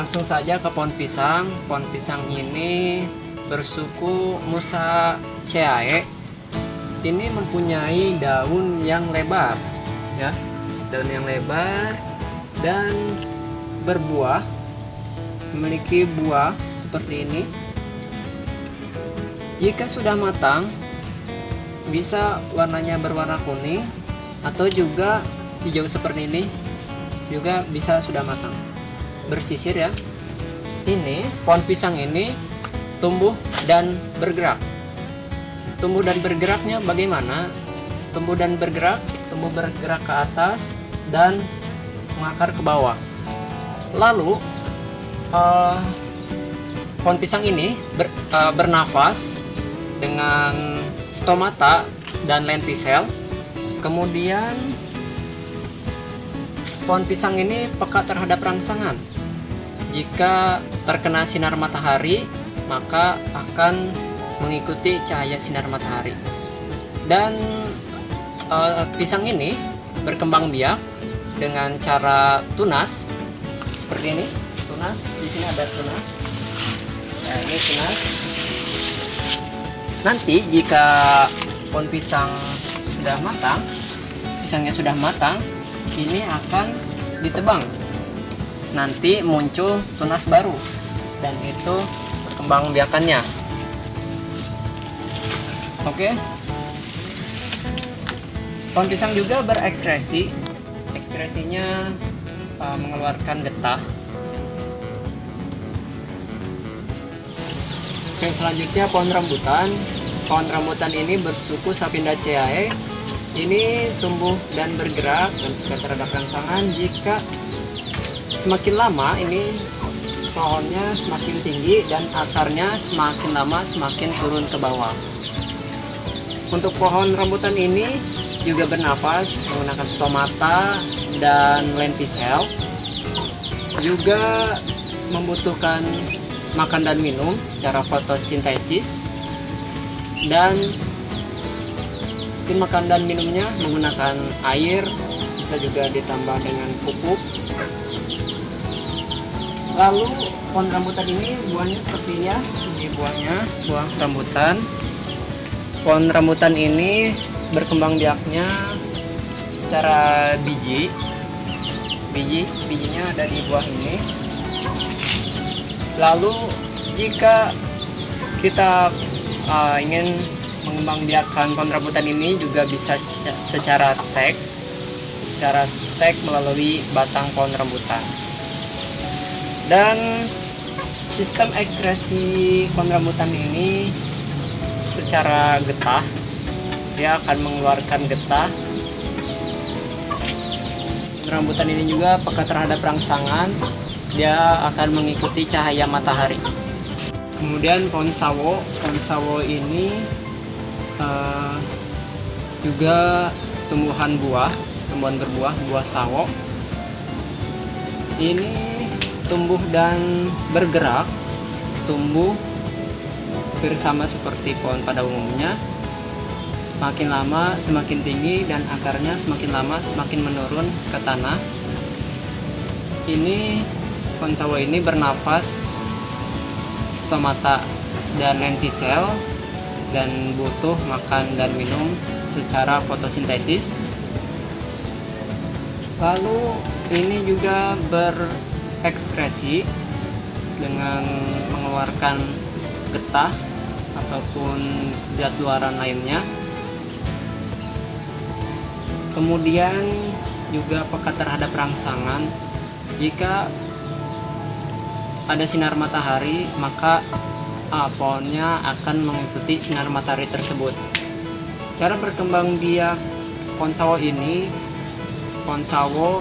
Langsung saja ke pohon pisang. Pohon pisang ini bersuku Musaceae. Ini mempunyai daun yang lebar, ya, daun yang lebar dan berbuah, memiliki buah seperti ini. Jika sudah matang, bisa warnanya berwarna kuning atau juga hijau seperti ini, juga bisa sudah matang. Bersisir ya. Ini pohon pisang ini tumbuh dan bergerak. Tumbuh dan bergeraknya bagaimana? Tumbuh bergerak ke atas dan mengakar ke bawah. Lalu pohon pisang ini bernafas dengan stomata dan lentisel. Kemudian pohon pisang ini peka terhadap rangsangan. Jika terkena sinar matahari, maka akan mengikuti cahaya sinar matahari. Dan pisang ini berkembang biak dengan cara tunas seperti ini. Tunas, di sini ada tunas. Nah, ini tunas. Nanti jika pohon pisang sudah matang, pisangnya sudah matang, ini akan ditebang. Nanti muncul tunas baru dan itu berkembang biakannya. Oke. Pohon pisang juga berekspresi. Ekspresinya mengeluarkan getah. Oke, selanjutnya pohon rambutan. Pohon rambutan ini bersuku Sapindaceae. Ini tumbuh dan bergerak dan juga terhadap rangsangan. Jika semakin lama ini pohonnya semakin tinggi dan akarnya semakin lama semakin turun ke bawah. Untuk pohon rambutan ini juga bernafas menggunakan stomata dan lentisel. Juga membutuhkan makan dan minum secara fotosintesis. Dan makan dan minumnya menggunakan air, bisa juga ditambah dengan pupuk. Lalu pohon rambutan ini buahnya seperti ya, ini buahnya, buah rambutan. Pohon rambutan ini berkembang biaknya secara bijinya ada di buah ini. Lalu jika kita ingin mengembang biakan pohon rambutan ini, juga bisa secara stek melalui batang pohon rambutan. Dan sistem ekspresi pohon rambutan ini secara getah, dia akan mengeluarkan getah. Rambutan ini juga peka terhadap rangsangan, dia akan mengikuti cahaya matahari. Kemudian pohon sawo ini juga tumbuhan berbuah, buah sawo. Ini tumbuh dan bergerak, tumbuh bersama seperti pohon pada umumnya. Makin lama semakin tinggi dan akarnya semakin lama semakin menurun ke tanah. Ini pohon sawo ini bernafas stomata dan lentisel dan butuh makan dan minum secara fotosintesis. Lalu ini juga berekspresi dengan mengeluarkan getah ataupun zat luaran lainnya. Kemudian juga peka terhadap rangsangan. Jika ada sinar matahari, maka pohonnya akan mengikuti sinar matahari tersebut. Cara berkembang biak pohon sawo ini, pohon sawo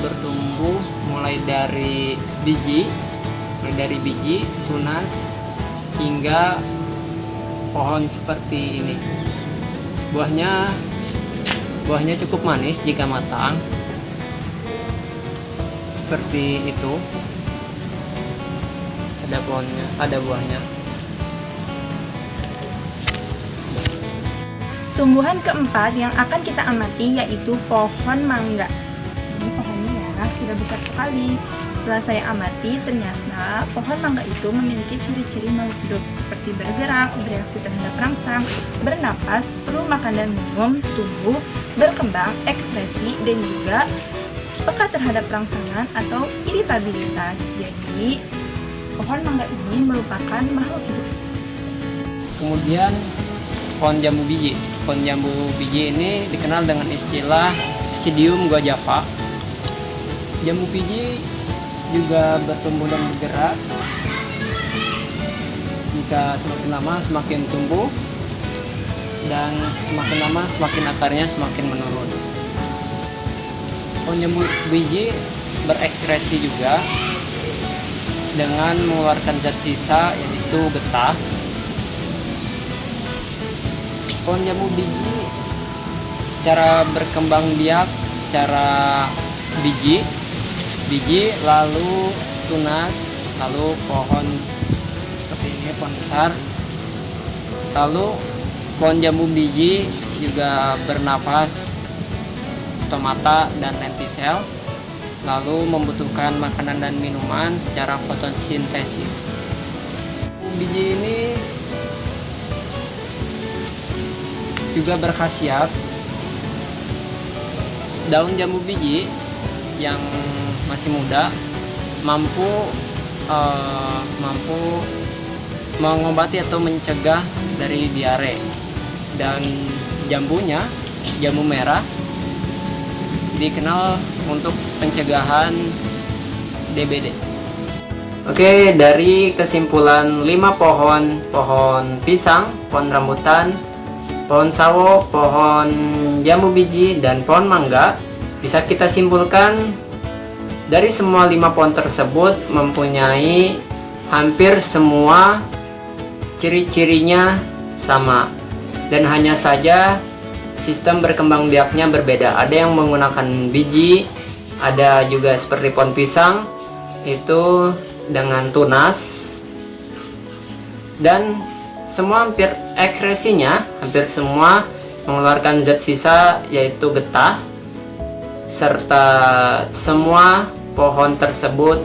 bertumbuh mulai dari biji, tunas, hingga pohon seperti ini. Buahnya cukup manis jika matang, seperti itu. Ada pohonnya, ada buahnya. Tumbuhan keempat yang akan kita amati yaitu pohon mangga. Ini pohonnya ya, sudah besar sekali. Setelah saya amati, ternyata pohon mangga itu memiliki ciri-ciri makhluk hidup seperti bergerak, bereaksi terhadap rangsang, bernapas, perlu makan dan minum, tumbuh, berkembang, ekspresi, dan juga peka terhadap rangsangan atau iritabilitas. Jadi, pohon mangga ini merupakan makhluk hidup. Kemudian pohon jambu biji. Pohon jambu biji ini dikenal dengan istilah Psidium guajava. Jambu biji juga bertumbuh dan bergerak. Jika semakin lama semakin tumbuh, dan semakin lama semakin akarnya semakin menurun. Pohon jambu biji berekspresi juga dengan mengeluarkan zat sisa yaitu getah. Pohon jambu biji secara berkembang biak secara biji, lalu tunas, lalu pohon seperti ini, pohon besar. Lalu pohon jambu biji juga bernapas, stomata dan lentisel, lalu membutuhkan makanan dan minuman secara fotosintesis. Biji ini juga berkhasiat. Daun jambu biji yang masih muda mampu mengobati atau mencegah dari diare, dan jambunya, jambu merah, dikenal untuk pencegahan DBD. Oke, dari kesimpulan 5 pohon pisang, pohon rambutan, pohon sawo, pohon jambu biji, dan pohon mangga, bisa kita simpulkan dari semua 5 pohon tersebut mempunyai hampir semua ciri-cirinya sama, dan hanya saja sistem berkembang biaknya berbeda. Ada yang menggunakan biji, ada juga seperti pohon pisang itu dengan tunas, dan semua hampir ekspresinya hampir semua mengeluarkan zat sisa yaitu getah, serta semua pohon tersebut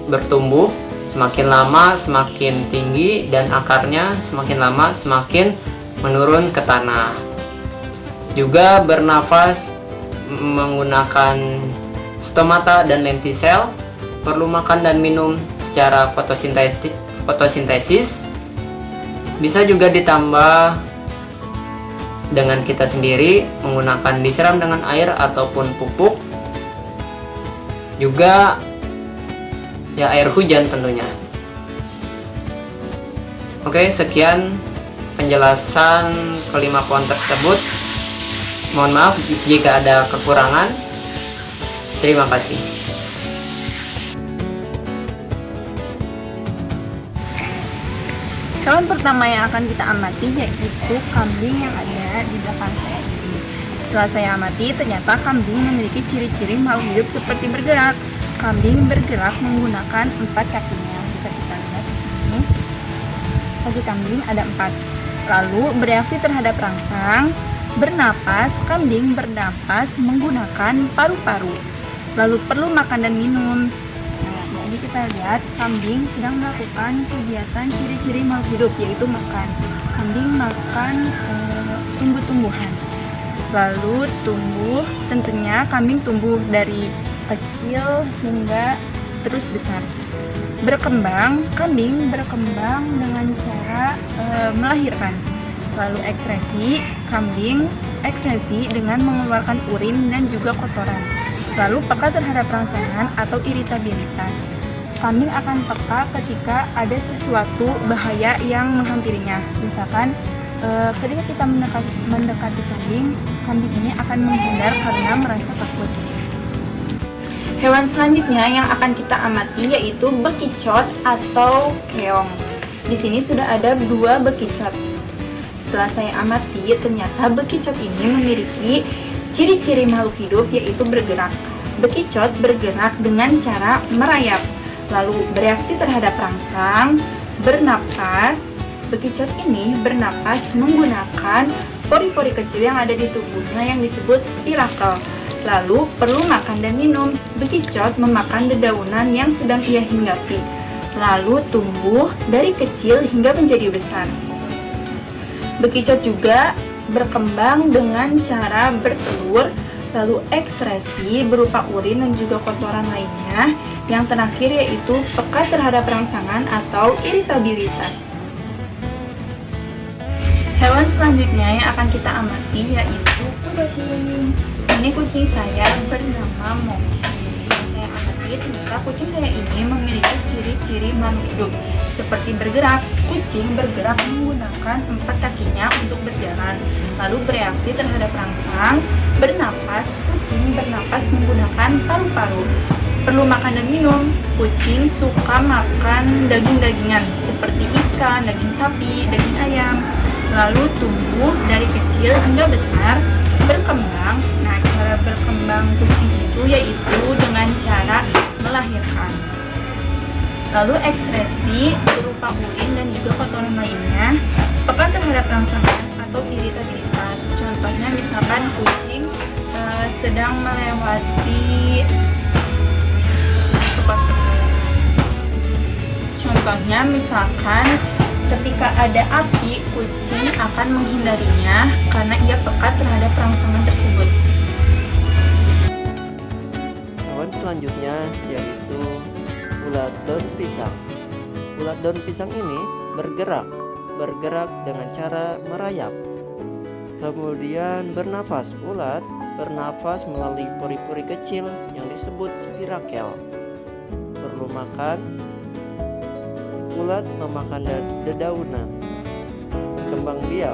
bertumbuh semakin lama semakin tinggi, dan akarnya semakin lama semakin menurun ke tanah. Juga bernafas menggunakan stomata dan lentisel, perlu makan dan minum secara fotosintesis. Bisa juga ditambah dengan kita sendiri menggunakan disiram dengan air ataupun pupuk, juga ya air hujan tentunya. Oke, sekian penjelasan kelima pohon tersebut. Mohon maaf jika ada kekurangan. Terima kasih. Hewan pertama yang akan kita amati yaitu kambing yang ada di belakang saya ini. Setelah saya amati, ternyata kambing memiliki ciri-ciri makhluk hidup seperti bergerak. Kambing bergerak menggunakan 4 kakinya. Bisa kita lihat di sini. Kaki kambing ada 4. Lalu bereaksi terhadap rangsang. Bernapas, kambing bernapas menggunakan paru-paru. Lalu perlu makan dan minum. Jadi kita lihat kambing sedang melakukan kegiatan ciri-ciri makhluk hidup, yaitu makan. Kambing makan tumbuh-tumbuhan. Lalu tumbuh, tentunya kambing tumbuh dari kecil hingga terus besar. Berkembang, kambing berkembang dengan cara melahirkan. Lalu ekspresi, kambing ekspresi dengan mengeluarkan urin dan juga kotoran. Lalu peka terhadap rangsangan atau iritabilitas. Kambing akan peka ketika ada sesuatu bahaya yang menghampirinya. Misalkan ketika kita mendekati kambing ini akan menghindar karena merasa takut. Hewan selanjutnya yang akan kita amati yaitu bekicot atau keong. Di sini sudah ada 2 bekicot. Setelah saya amati, ternyata bekicot ini memiliki ciri-ciri makhluk hidup yaitu bergerak. Bekicot bergerak dengan cara merayap, lalu bereaksi terhadap rangsang, bernapas. Bekicot ini bernapas menggunakan pori-pori kecil yang ada di tubuhnya yang disebut spirakel. Lalu perlu makan dan minum. Bekicot memakan dedaunan yang sedang ia hinggapi, lalu tumbuh dari kecil hingga menjadi besar. Bekicot juga berkembang dengan cara bertelur, lalu ekskresi berupa urin dan juga kotoran lainnya. Yang terakhir yaitu peka terhadap rangsangan atau iritabilitas. Hewan selanjutnya yang akan kita amati yaitu kucing. Ini kucing saya bernama Moki. Saya amati ternyata kucing saya ini memiliki ciri-ciri makhluk hidup seperti bergerak. Kucing bergerak menggunakan 4 kakinya untuk berjalan, lalu bereaksi terhadap rangsang. Bernapas, kucing bernapas menggunakan paru-paru. Perlu makan dan minum. Kucing suka makan daging-dagingan seperti ikan, daging sapi, daging ayam. Lalu tumbuh dari kecil hingga besar, berkembang. Nah, cara berkembang kucing itu yaitu dengan cara melahirkan. Lalu ekskresi berupa urin dan juga kotoran lainnya, peka terhadap rangsangan atau iritabilitas. Contohnya misalkan kucing sedang melewati Contohnya misalkan ketika ada api, kucing akan menghindarinya karena ia peka terhadap rangsangan tersebut. Hewan selanjutnya yaitu ulat daun pisang. Ulat daun pisang ini bergerak dengan cara merayap. Kemudian bernafas. Ulat bernafas melalui pori-pori kecil yang disebut spirakel. Perlu makan. Ulat memakan dedaunan, berkembang biak,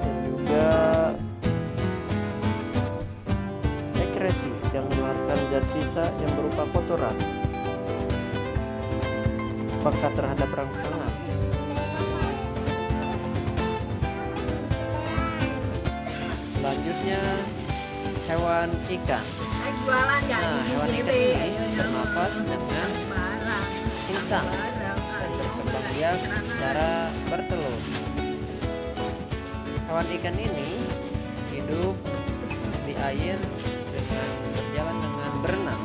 dan juga ekskresi yang mengeluarkan zat sisa yang berupa kotoran. Peka terhadap rangsangan. Selanjutnya hewan ikan. Nah, hewan ikan ini bernafas dengan insang dan berkembang biak secara bertelur. Hewan ikan ini hidup di air dengan berjalan dengan berenang.